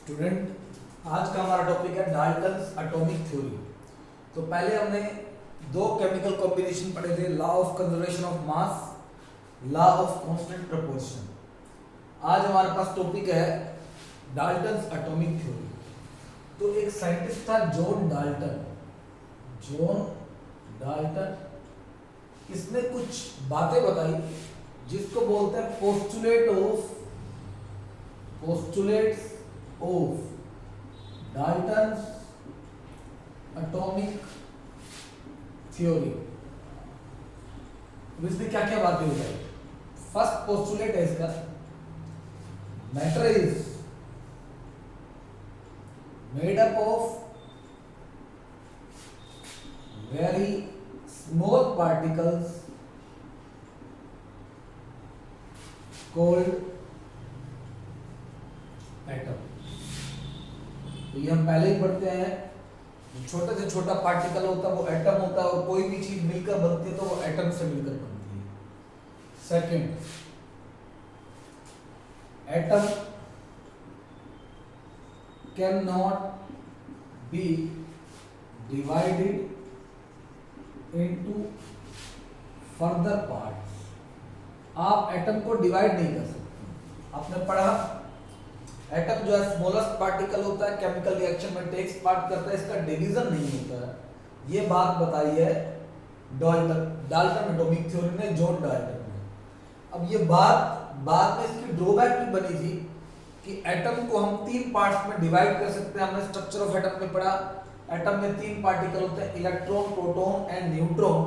Student, आज का हमारा टॉपिक है डाल्टन्स एटॉमिक थ्योरी। तो पहले हमने दो केमिकल कॉम्बिनेशन पढ़े थे, law of conservation of mass, law of constant proportion. आज हमारे पास टॉपिक है डाल्टन्स एटॉमिक थ्योरी। तो एक साइंटिस्ट था जॉन डाल्टन। इसने कुछ बातें बताई जिसको बोलते हैं postulates of Dalton's atomic theory. इसने क्या क्या बातें बताई। फर्स्ट पोस्टुलेट है इसका, matter is made up of very small particles called atom। तो ये हम पहले ही पढ़ते हैं, जो छोटे से छोटा पार्टिकल होता है वो एटम होता है, और कोई भी चीज मिलकर बनती है तो वो एटम से मिलकर बनती है। Second, atom can not B divided into further parts। आप एटम को डिवाइड नहीं कर सकते। आपने पढ़ा एटम जो है स्मॉलेस्ट पार्टिकल होता है, केमिकल रिएक्शन में टेक्स पार्ट करता है, इसका डिवीजन नहीं होता है। ये बात बताई है डाल्टन एटॉमिक थ्योरी ने, जॉन डाल्टन ने। अब ये बात बाद में इसकी ड्रॉबैक भी बनी थी कि एटम को हम तीन पार्ट्स में डिवाइड कर सकते हैं। हमने स्ट्रक्चर ऑफ एटम में पढ़ा, एटम में तीन पार्टिकल होते हैं, इलेक्ट्रॉन, प्रोटॉन एंड न्यूट्रॉन।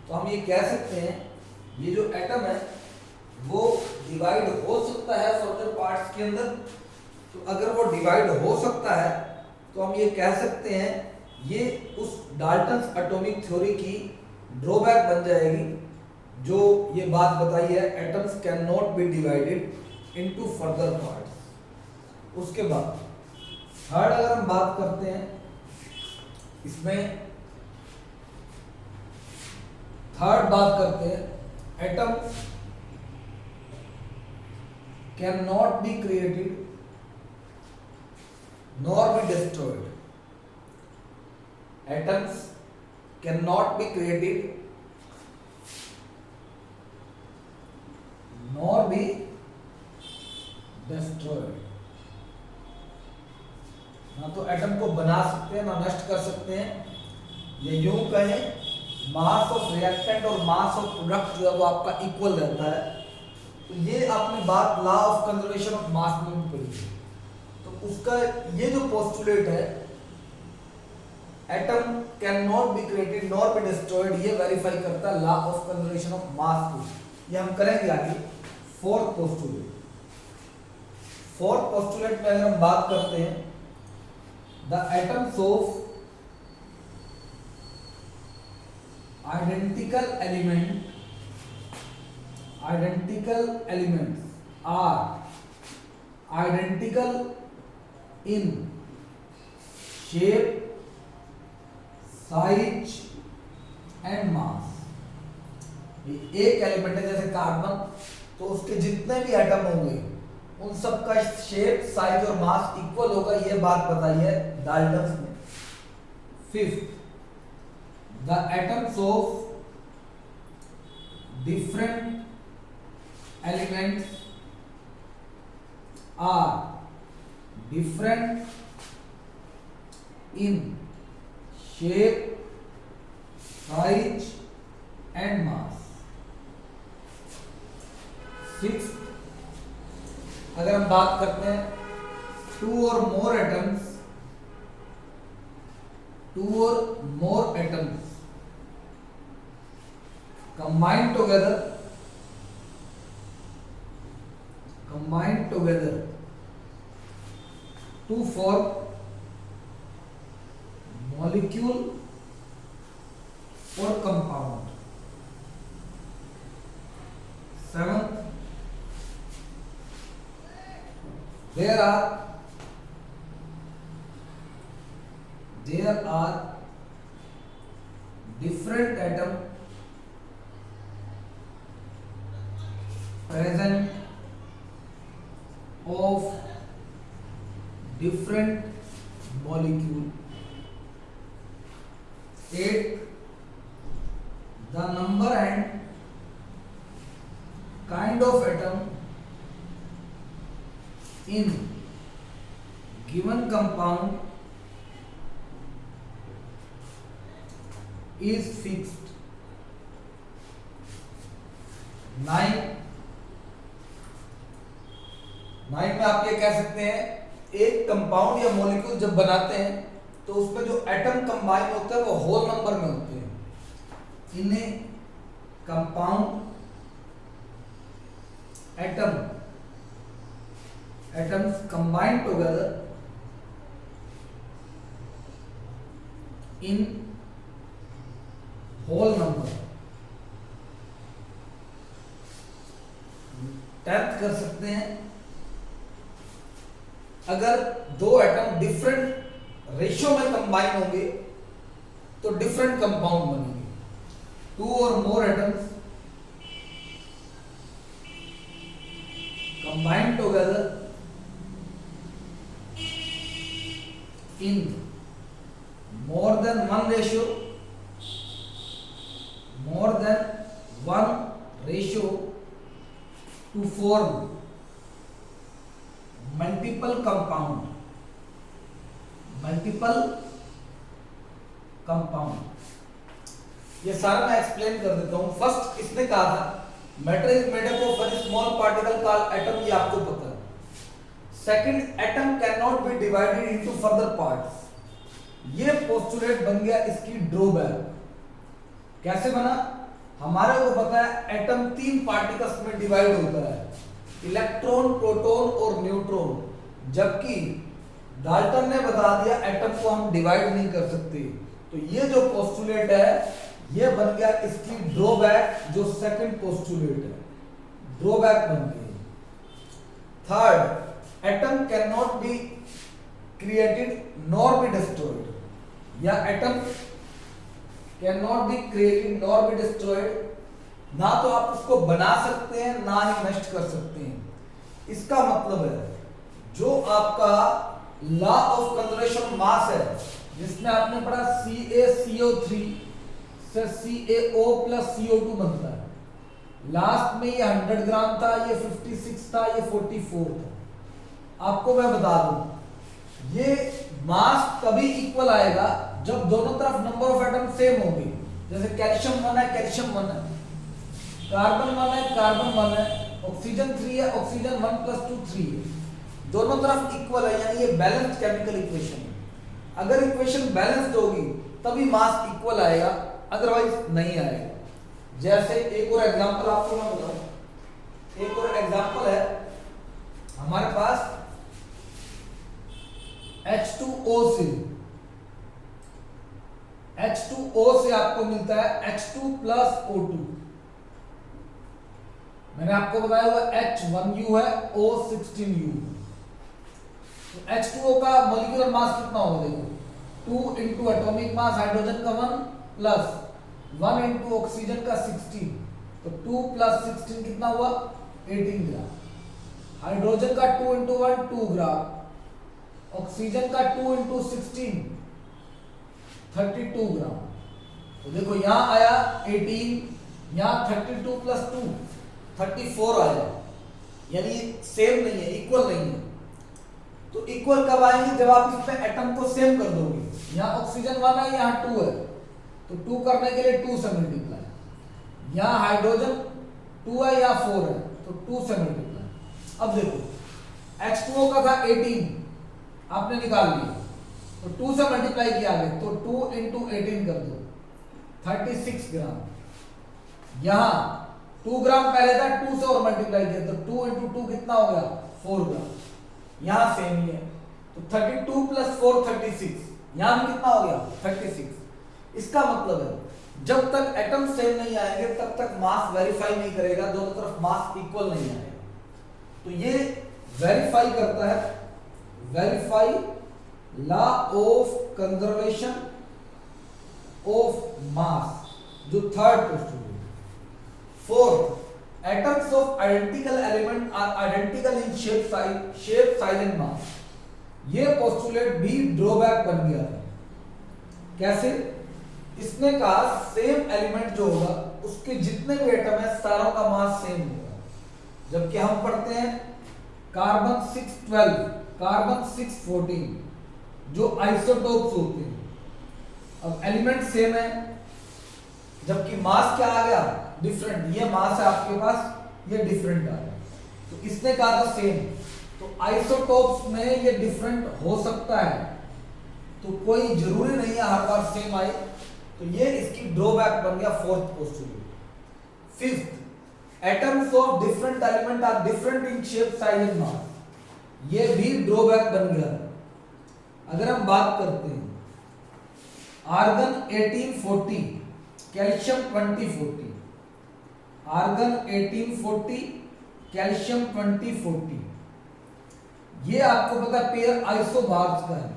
तो हम ये कह सकते हैं ये जो एटम है वो डिवाइड हो सकता है फर्दर पार्ट्स के अंदर। तो अगर वो डिवाइड हो सकता है तो हम ये कह सकते हैं ये उस डाल्टन्स एटॉमिक थ्योरी की ड्रॉबैक बन जाएगी, जो ये बात बताई है atoms can not B divided into further parts. उसके बाद थर्ड अगर हम बात करते हैं इसमें, थर्ड बात करते हैं atom can not be created nor be destroyed. Atoms can not be created nor be destroyed. ना तो एटम को बना सकते हैं ना नष्ट कर सकते हैं। ये यूं कहें मास ऑफ रिएक्टेंट और मास ऑफ प्रोडक्ट जो है वो आपका इक्वल रहता है। तो ये आपने बात लॉ ऑफ कंजर्वेशन ऑफ मास में भी पढ़ी है। तो उसका ये जो पोस्टुलेट है atom can not be created nor be destroyed, ये वेरीफाई करता है लॉ ऑफ कंजर्वेशन ऑफ मास को। ये हम करेंगे आगे। फोर्थ पोस्टुलेट में अगर हम बात करते हैं, the atoms of identical elements are identical in shape, size and mass। एक एलिमेंट है जैसे कार्बन, तो उसके जितने भी एटम होंगे उन सब का शेप, साइज और मास इक्वल होगा, ये बात बताई है डाल्टन्स ने। Fifth, the atoms of different elements are different in shape, size and mass. Sixth, अगर हम बात करते हैं टू और more atoms combine together to form molecule or compound। Seventh, there are different atoms present of different molecule. 8. The number and kind of atom in given compound is fixed. 9 में आप ये कह सकते हैं एक कंपाउंड या molecule जब बनाते हैं तो उसमें जो एटम कंबाइन होते हैं वो होल नंबर में होते हैं. इन्हें compound atoms combined together in whole number. 10th कर सकते हैं अगर दो एटम डिफरेंट रेशियो में कंबाइन होंगे तो डिफरेंट कंपाउंड बनेंगे. 2 or more atoms combined together in more than one ratio to form multiple compound. ये सारा मैं एक्सप्लेन कर देता हूं. फर्स्ट इसने कहा था matter is made up of very small particle called atom. ये आपको पता है. Second, atom can not B divided into further parts. ये पोस्टुलेट बन गया इसकी ड्रॉबैक. कैसे बना? हमारे को पता है एटम 3 पार्टिकल्स में डिवाइड होता है, इलेक्ट्रॉन, प्रोटॉन और न्यूट्रॉन. जबकि डाल्टन ने बता दिया एटम को हम डिवाइड नहीं कर सकते. तो ये जो पोस्टुलेट है ये बन गया इसकी ड्रॉबैक, जो सेकंड पोस्टुलेट है. ड्रॉबैक बन गई. Third, atom can not be created nor be destroyed. या atom can not be created nor be destroyed. ना तो आप उसको बना सकते हैं ना ही नष्ट कर सकते हैं. इसका मतलब है जो आपका लॉ ऑफ कंजर्वेशन मास है जिसमें आपने पढ़ा CaCO3 से CaO प्लस CO2 बनता है. लास्ट में ये 100 ग्राम था, ये 56 था, ये 44 था. आपको मैं बता दूं ये मास तभी इक्वल आएगा जब दोनों तरफ नंबर ऑफ एटम सेम होंगे. जैसे कैल्शियम 1 है, कैल्शियम 1 है, कार्बन 1 है, कार्बन 1 है, ऑक्सीजन 3 है, ऑक्सीजन 1 + 2 3 है. दोनों तरफ इक्वल है, यानी ये बैलेंस्ड केमिकल इक्वेशन है. अगर इक्वेशन बैलेंस्ड होगी तभी मास इक्वल आएगा, अदरवाइज नहीं आएगा. जैसे एक और एग्जांपल आपको मैं बताऊं. एक और एग्जांपल है हमारे पास H2O से आपको मिलता है H2 + O2. मैंने आपको बताया हुआ H1U है, O16U. तो H2O का मॉलिक्यूलर मास कितना होगा? देखो 2 into एटॉमिक मास हाइड्रोजन का 1 प्लस 1 into ऑक्सीजन का 16. तो 2 + 16 कितना हुआ? 18 ग्राम. हाइड्रोजन का 2 into 1 2 ग्राम, ऑक्सीजन का 2 into 16 32 ग्राम. तो देखो यहां आया 18, यहां 32 + 2 34 आया. यानी सेम नहीं है, इक्वल नहीं है. तो इक्वल कब आएंगे? जब आप इसमें एटम को सेम कर दोगे. यहाँ ऑक्सीजन 1 है, यहाँ 2 है, तो 2 करने के लिए 2 से मल्टीप्लाई. यहाँ हाइड्रोजन 2 है, यहाँ 4 है, तो 2 से मल्टीप्लाई. अब देखो H2O का था 18, आपने निकाल लिया, तो 2 से मल्टीप्लाई किया आगे, तो 2 into 18 कर दो 36 ग्राम. यहाँ 2 ग्राम पहले था, 2 से और मल्टीप्लाई किया तो 2 into 2 कितना हो गया? 4 ग्राम. यहां सेम ही है, तो 32 + 4 36. यहां भी कितना हो गया? 36. इसका मतलब है जब तक एटम सेम नहीं आएंगे तब तक मास वेरीफाई नहीं करेगा, दोनों तरफ मास इक्वल नहीं आएगा. तो ये वेरीफाई करता है, verify law of conservation of mass, जो third postulate. Fourth, atoms of identical element are identical in shape, size and mass. ये पोस्टुलेट भी ड्रॉबैक बन गया था। कैसे? इसने कहा सेम एलिमेंट जो होगा उसके जितने भी एटम है सारों का मास सेम होगा, जबकि हम पढ़ते हैं कार्बन 612, कार्बन 614 जो आइसोटोप्स होते हैं। अब एलिमेंट सेम है जबकि मास क्या आ गया? डिफरेंट। ये मास है आपके पास, ये डिफरेंट आ गया। तो इसने कहा था सेम, तो आइसोटोप्स में ये डिफरेंट हो सकता है, तो कोई जरूरी नहीं है हर बार सेम आए। तो ये इसकी ड्रॉबैक बन गया fourth postulate. Fifth, atoms of different element are different in shape, size and mass. ये भी ड्रॉबैक बन गया। अगर हम बात करते हैं आर्गन 1840, कैल्शियम 2040, आर्गन 1840, कैल्शियम 2040, ये आपको पता है पेयर आइसोबार्स का है।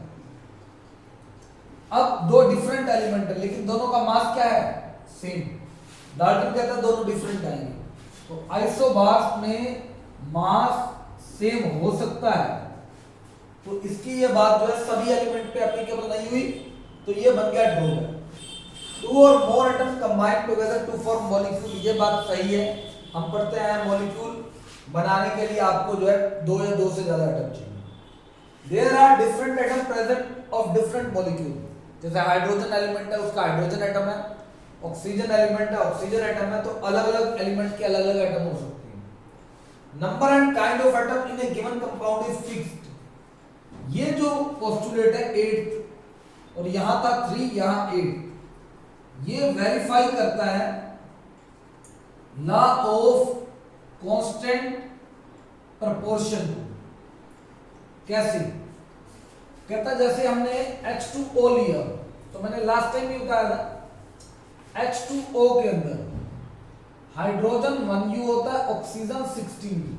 अब दो डिफरेंट एलिमेंट है लेकिन दोनों का मास क्या है? सेम। डाल्टन कहता है दोनों डिफरेंट आएंगे, तो आइसोबार्स में मास सेम हो सकता है। तो इसकी ये बात जो है सभी एलिमेंट पे एप्लीकेबल नहीं हुई, तो ये बन गया ड्रॉबैक। टू और more atom combined together to form molecule, ये बात सही है। हम पढ़ते हैं मॉलिक्यूल बनाने के लिए आपको जो है दो या दो से ज्यादा एटम चाहिए। There are different atom present of different molecule. जैसे हाइड्रोजन एलिमेंट है उसका हाइड्रोजन एटम है, ऑक्सीजन एलिमेंट है ऑक्सीजन एटम है, तो अलग अलग एलिमेंट के अलग अलग एटम हो सकते हैं। Number and kind of atom in a given compound is fixed. ये जो पोस्टुलेट है 8 और यहां था 3, यहां 8, ये वेरीफाई करता है लॉ ऑफ कांस्टेंट प्रपोर्शन। कैसे? कहता जैसे हमने H2O लिया, तो मैंने लास्ट टाइम भी बताया था H2O के अंदर हाइड्रोजन 1U होता है, ऑक्सीजन 16U।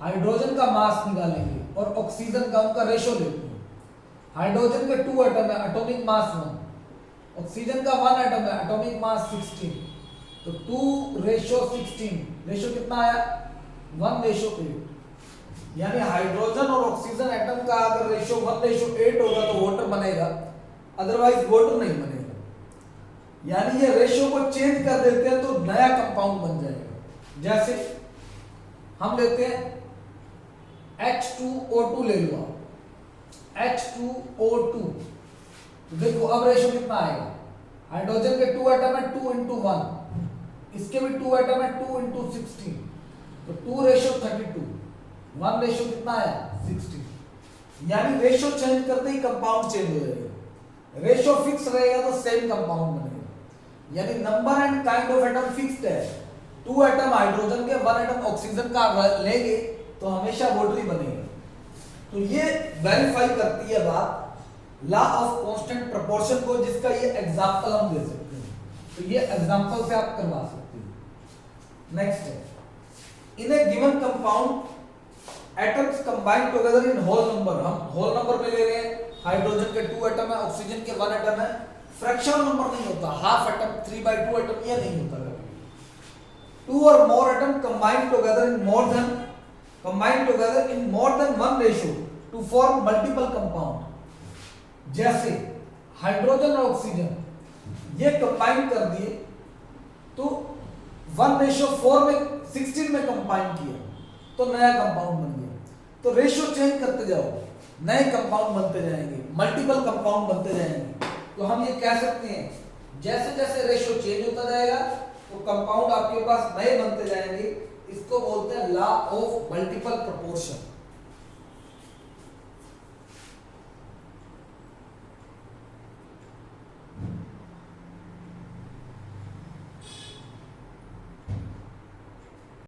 हाइड्रोजन का मास निकालेंगे और ऑक्सीजन का उनका रेशो लेते हैं। हाइड्रोजन के 2 एटम है, एटॉमिक मास 1, ऑक्सीजन का 1 एटम है, एटॉमिक मास 16, तो 2:16, रेशो कितना आया? 1:8। यानी हाइड्रोजन और ऑक्सीजन एटम का अगर रेशो 1:8 होगा तो वाटर बनेगा, अदरवाइज वाटर नहीं बनेगा। यानी ये रेशो को चेंज कर देते हैं तो नया कंपाउंड बन जाएगा। जैसे हम लेते हैं H2O2 ले लो, H2O2, तो देखो अब रेशो कितना आएगा? हाइड्रोजन के 2 एटम है, 2:1, इसके भी 2 एटम है, 2:16, तो 2:32, 1 कितना आया? 16। यानी रेशो चेंज करते ही कंपाउंड चेंज हो जाएगा। रेशो फिक्स रहेगा तो सेम कंपाउंड बनेगा। यानी number and kind of atom fixed है। 2 एटम हाइड्रोजन के, 1 एटम ऑक्सीजन का लेंगे तो हमेशा वाटर ही बनेगा। तो ये वेरीफाई करती है बात लॉ ऑफ कांस्टेंट प्रोपोर्शन को, जिसका ये एग्जांपल हम दे सकते हैं। तो ये एग्जांपल से आप करवा सकते हैं। नेक्स्ट है, in a given compound atoms combine together in whole number. हम होल नंबर में ले रहे हैं, हाइड्रोजन के 2 एटम है, ऑक्सीजन के 1 एटम है। फ्रैक्शनल नंबर नहीं होता, हाफ एटम, 3/2 एटम, ये नहीं होता कभी। 2 और मोर एटम कंबाइन टुगेदर इन more than 1 ratio two form multiple compound. जैसे हाइड्रोजन और ऑक्सीजन ये कंबाइन कर दिए तो 1:4 में 16 में कंबाइन किया तो नया कंपाउंड बन गया। तो रेशियो चेंज करते जाओ, नए कंपाउंड बनते जाएंगे, मल्टीपल कंपाउंड बनते जाएंगे। तो हम ये कह सकते हैं जैसे जैसे रेशियो चेंज होता जाएगा तो कंपाउंड आपके पास नए बनते जाएंगे। इसको बोलते हैं लॉ ऑफ मल्टीपल प्रोपोर्शन।